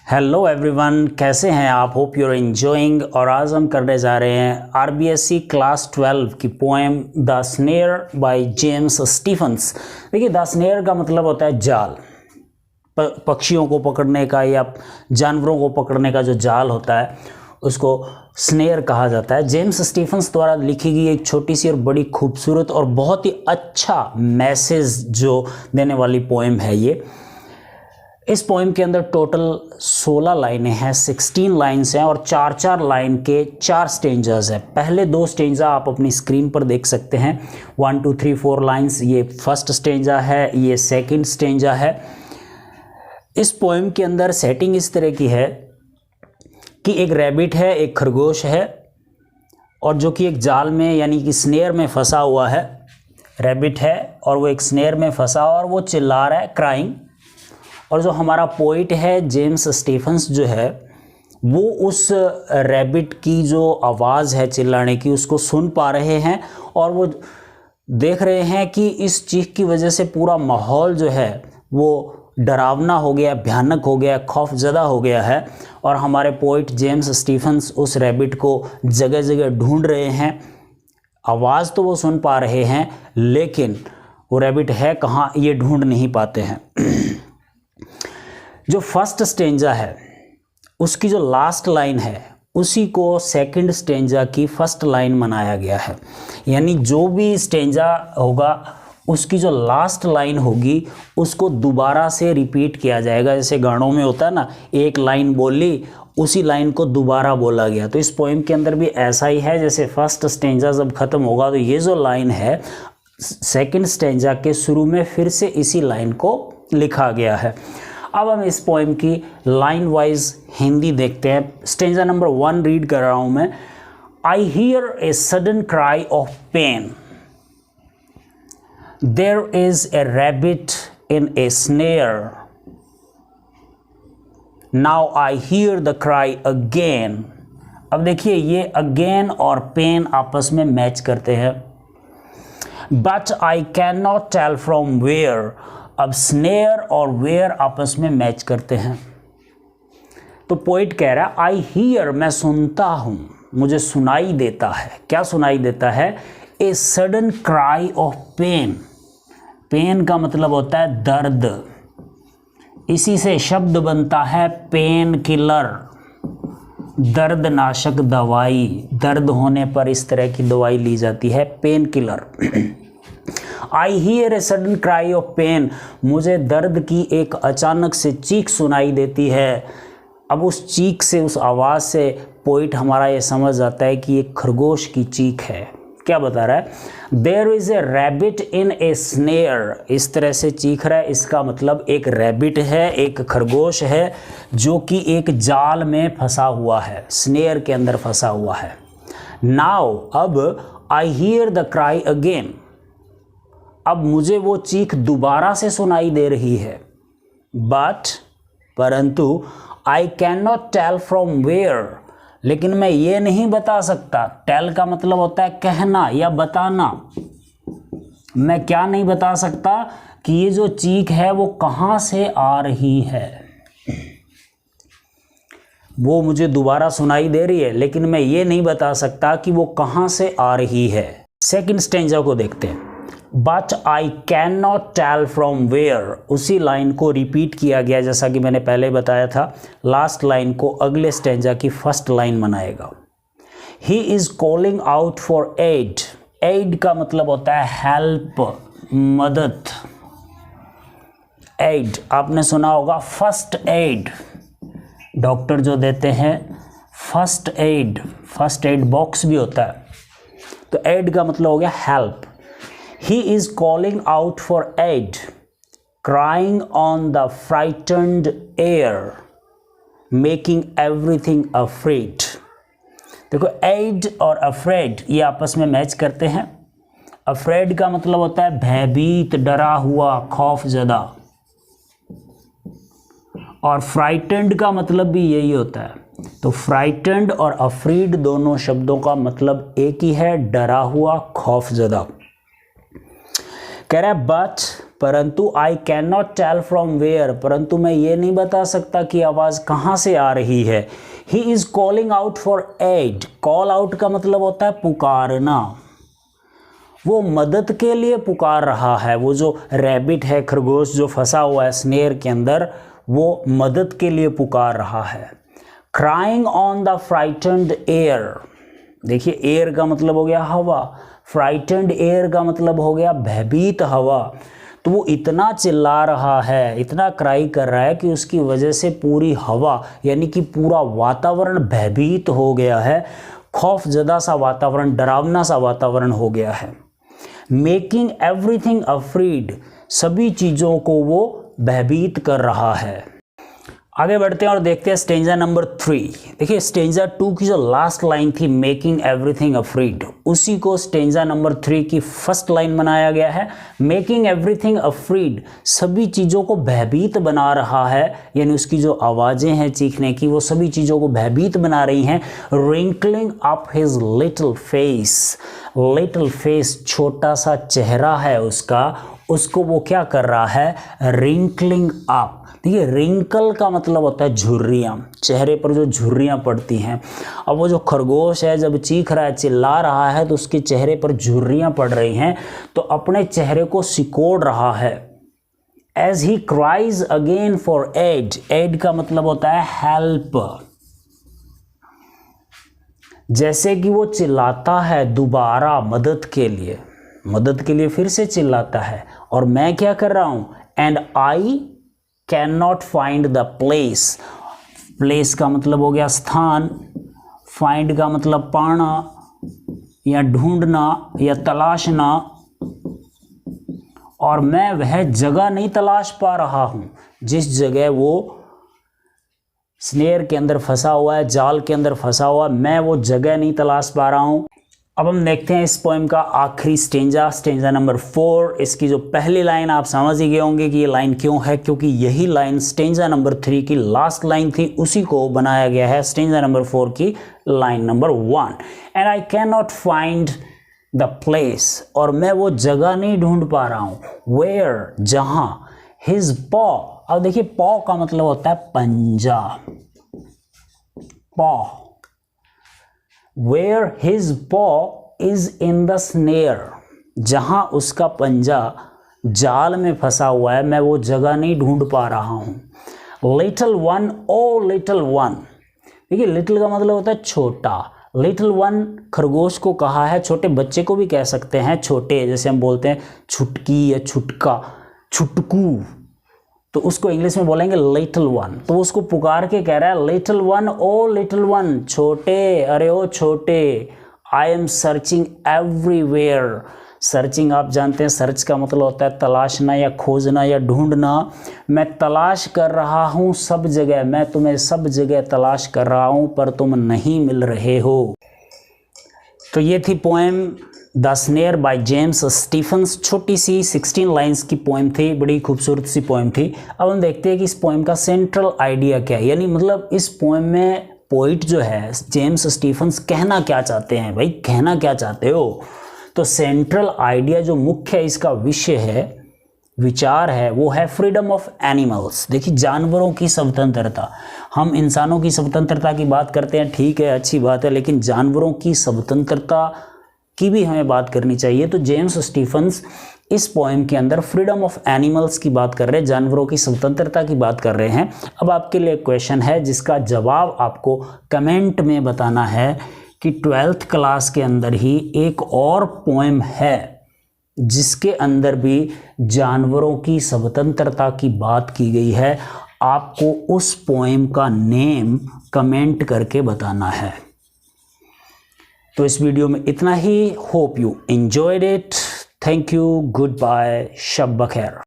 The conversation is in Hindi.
हेलो एवरीवन, कैसे हैं आप? Hope you are enjoying. और आज हम करने जा रहे हैं आरबीएससी क्लास 12 की poem the snare by James Stephens. देखिए, द स्नेयर का मतलब होता है जाल, पक्षियों को पकड़ने का या जानवरों को पकड़ने का जो जाल होता है उसको स्नेयर कहा जाता है। जेम्स स्टीफंस द्वारा लिखी गई एक छोटी सी और बड़ी खूबसूरत और बहुत ही अच्छा मैसेज जो देने वाली पोएम है ये। इस पोएम के अंदर टोटल 16 लाइनें हैं, 16 लाइन्स हैं और 4-4 लाइन के 4 स्टेंजास हैं। पहले 2 स्टेंजा आप अपनी स्क्रीन पर देख सकते हैं। 1 2 3 4 लाइन्स, ये फर्स्ट स्टेंजा है, ये सेकंड स्टेंजा है। इस पोएम के अंदर सेटिंग इस तरह की है कि एक रैबिट है, एक खरगोश है और जो कि एक जाल में यानी कि स्नेयर में फंसा हुआ है। रैबिट है और वो एक स्नेयर में फंसा और वो चिल्ला रहा है, क्राइंग। और जो हमारा पोइट है जेम्स स्टीफंस जो है वो उस रैबिट की जो आवाज़ है चिल्लाने की उसको सुन पा रहे हैं और वो देख रहे हैं कि इस चीख की वजह से पूरा माहौल जो है वो डरावना हो गया, भयानक हो गया, खौफजदा हो गया है। और हमारे पोइट जेम्स स्टीफंस उस रैबिट को जगह जगह ढूंढ रहे हैं। आवाज़ तो वो सुन पा रहे हैं लेकिन वो रैबिट है कहाँ ये ढूंढ नहीं पाते हैं। जो फर्स्ट स्टेंजा है उसकी जो लास्ट लाइन है उसी को सेकंड स्टेंजा की फर्स्ट लाइन बनाया गया है। यानी जो भी स्टेंजा होगा उसकी जो लास्ट लाइन होगी उसको दोबारा से रिपीट किया जाएगा। जैसे गानों में होता है ना, एक लाइन बोली उसी लाइन को दोबारा बोला गया। तो इस पोएम के अंदर भी ऐसा ही है। जैसे फर्स्ट स्टेंजा जब ख़त्म होगा तो ये जो लाइन है सेकंड स्टेंजा के शुरू में फिर से इसी लाइन को लिखा गया है। अब हम इस पोएम की लाइन वाइज हिंदी देखते हैं। स्टेंजा नंबर 1 रीड कर रहा हूं मैं। I hear a sudden cry of pain, there is a rabbit in a snare, now I hear the cry again. अब देखिए ये अगेन और पेन आपस में मैच करते हैं। But I cannot tell from where, अब स्नेयर और वेयर आपस में मैच करते हैं। तो पोइट कह रहा है आई हियर, मैं सुनता हूं, मुझे सुनाई देता है। क्या सुनाई देता है? A sudden cry of pain. Pain का मतलब होता है दर्द, इसी से शब्द बनता है पेन किलर, दर्दनाशक दवाई। दर्द होने पर इस तरह की दवाई ली जाती है, painkiller. I hear a sudden cry of pain, मुझे दर्द की एक अचानक से चीख सुनाई देती है। अब उस चीख से, उस आवाज़ से पोइट हमारा ये समझ आता है कि एक खरगोश की चीख है। क्या बता रहा है? There is a rabbit in a snare, इस तरह से चीख रहा है। इसका मतलब एक रैबिट है, एक खरगोश है जो कि एक जाल में फंसा हुआ है, स्नेयर के अंदर फंसा हुआ है। नाउ, अब आई हियर द क्राई अगेन, अब मुझे वो चीख दोबारा से सुनाई दे रही है। बट, परंतु I cannot tell from where, लेकिन मैं ये नहीं बता सकता। टेल का मतलब होता है कहना या बताना। मैं क्या नहीं बता सकता कि ये जो चीख है वो कहाँ से आ रही है। वो मुझे दोबारा सुनाई दे रही है लेकिन मैं ये नहीं बता सकता कि वो कहाँ से आ रही है। सेकंड स्टेंजा को देखते हैं। But I cannot tell from where, उसी लाइन को रिपीट किया गया जैसा कि मैंने पहले बताया था। लास्ट लाइन को अगले स्टेंजा की फर्स्ट लाइन बनाएगा। He is calling out for aid. Aid का मतलब होता है हेल्प, मदद। एड आपने सुना होगा, फर्स्ट एड डॉक्टर जो देते हैं, फर्स्ट एड बॉक्स भी होता है। तो एड का मतलब हो गया help. He is calling out for aid, crying on the frightened air, making everything afraid. देखो, aid और afraid ये आपस में मैच करते हैं। afraid का मतलब होता है भयभीत, डरा हुआ, खौफजदा। और frightened का मतलब भी यही होता है। तो frightened और afraid दोनों शब्दों का मतलब एक ही है, डरा हुआ, खौफजदा। कह रहा है बट परंतु I cannot tell from where, परंतु मैं ये नहीं बता सकता कि आवाज़ कहाँ से आ रही है। He is calling out for aid, call out का मतलब होता है पुकारना, वो मदद के लिए पुकार रहा है। वो जो रैबिट है, खरगोश जो फंसा हुआ है स्नेयर के अंदर, वो मदद के लिए पुकार रहा है। Crying on the frightened air, देखिए एयर का मतलब हो गया हवा, फ्राइटेंड एयर का मतलब हो गया भयभीत हवा। तो वो इतना चिल्ला रहा है, इतना क्राई कर रहा है कि उसकी वजह से पूरी हवा यानी कि पूरा वातावरण भयभीत हो गया है, खौफजदा सा वातावरण, डरावना सा वातावरण हो गया है। मेकिंग एवरीथिंग अफ्रीड, सभी चीज़ों को वो भयभीत कर रहा है। आगे बढ़ते हैं और देखते हैं स्टेंजा नंबर 3। देखिए स्टेंजा 2 की जो लास्ट लाइन थी मेकिंग एवरीथिंग अफ्रीड, उसी को स्टेंजा नंबर 3 की फर्स्ट लाइन बनाया गया है। मेकिंग एवरीथिंग अफ्रीड, सभी चीज़ों को भयभीत बना रहा है, यानी उसकी जो आवाज़ें हैं चीखने की वो सभी चीज़ों को भयभीत बना रही हैं। Wrinkling up his little face, little face छोटा सा चेहरा है उसका, उसको वो क्या कर रहा है, रिंकलिंग अप। देखिए रिंकल का मतलब होता है झुर्रियाँ, चेहरे पर जो झुर्रियाँ पड़ती हैं। अब वो जो खरगोश है जब चीख रहा है, चिल्ला रहा है, तो उसके चेहरे पर झुर्रियाँ पड़ रही हैं, तो अपने चेहरे को सिकोड़ रहा है। As he cries again for aid, aid का मतलब होता है हेल्प, जैसे कि वो चिल्लाता है दोबारा मदद के लिए, मदद के लिए फिर से चिल्लाता है। और मैं क्या कर रहा हूं, and I can not find the place, place का मतलब हो गया स्थान, फाइंड का मतलब पाना या ढूंढना या तलाशना, और मैं वह जगह नहीं तलाश पा रहा हूं जिस जगह वो स्नेयर के अंदर फंसा हुआ है, जाल के अंदर फंसा हुआ, मैं वो जगह नहीं तलाश पा रहा हूं। अब हम देखते हैं इस पोएम का आखिरी स्टेंजा, स्टेंजा नंबर 4। इसकी जो पहली लाइन आप समझ ही गए होंगे कि ये लाइन क्यों है, क्योंकि यही लाइन स्टेंजा नंबर 3 की लास्ट लाइन थी, उसी को बनाया गया है स्टेंजा नंबर 4 की line number 1। And I can not find the place, और मैं वो जगह नहीं ढूंढ पा रहा हूँ, वेयर जहाँ, हिज पॉ, अब देखिए पॉ का मतलब होता है पंजा, पॉ, वेयर हिज पॉ इज इन द स्नेयर, जहां उसका पंजा जाल में फंसा हुआ है, मैं वो जगह नहीं ढूंढ पा रहा हूं। लिटिल वन, ओ लिटिल वन, देखिए लिटिल का मतलब होता है छोटा, लिटिल वन खरगोश को कहा है, छोटे बच्चे को भी कह सकते हैं छोटे, जैसे हम बोलते हैं छुटकी या छुटका, छुटकू, तो उसको इंग्लिश में बोलेंगे लिटिल वन। तो उसको पुकार के कह रहा है लिटिल वन, ओ लिटिल वन, छोटे, अरे ओ छोटे, I am searching everywhere. Searching आप जानते हैं, सर्च का मतलब होता है तलाशना या खोजना या ढूंढना। मैं तलाश कर रहा हूँ सब जगह, मैं तुम्हें सब जगह तलाश कर रहा हूँ पर तुम नहीं मिल रहे हो। तो ये थी poem the snare by James Stephens, छोटी सी 16 लाइंस की पोएम थी, बड़ी खूबसूरत सी पोएम थी। अब हम देखते हैं कि इस पोएम का सेंट्रल आइडिया क्या है, यानी मतलब इस पोएम में पोइट जो है जेम्स स्टीफन्स कहना क्या चाहते हैं, भाई कहना क्या चाहते हो। तो सेंट्रल आइडिया जो मुख्य इसका विषय है, विचार है, वो है फ्रीडम ऑफ एनिमल्स। देखिए जानवरों की स्वतंत्रता, हम इंसानों की स्वतंत्रता की बात करते हैं, ठीक है अच्छी बात है, लेकिन जानवरों की स्वतंत्रता की भी हमें बात करनी चाहिए। तो जेम्स स्टीफन्स इस पोएम के अंदर फ्रीडम ऑफ एनिमल्स की बात कर रहे हैं, जानवरों की स्वतंत्रता की बात कर रहे हैं। अब आपके लिए क्वेश्चन है जिसका जवाब आपको कमेंट में बताना है कि 12th क्लास के अंदर ही एक और पोएम है जिसके अंदर भी जानवरों की स्वतंत्रता की बात की गई है। आपको उस पोएम का नेम कमेंट करके बताना है। तो इस वीडियो में इतना ही। Hope you enjoyed it. Thank you, good bye, शब बखैर।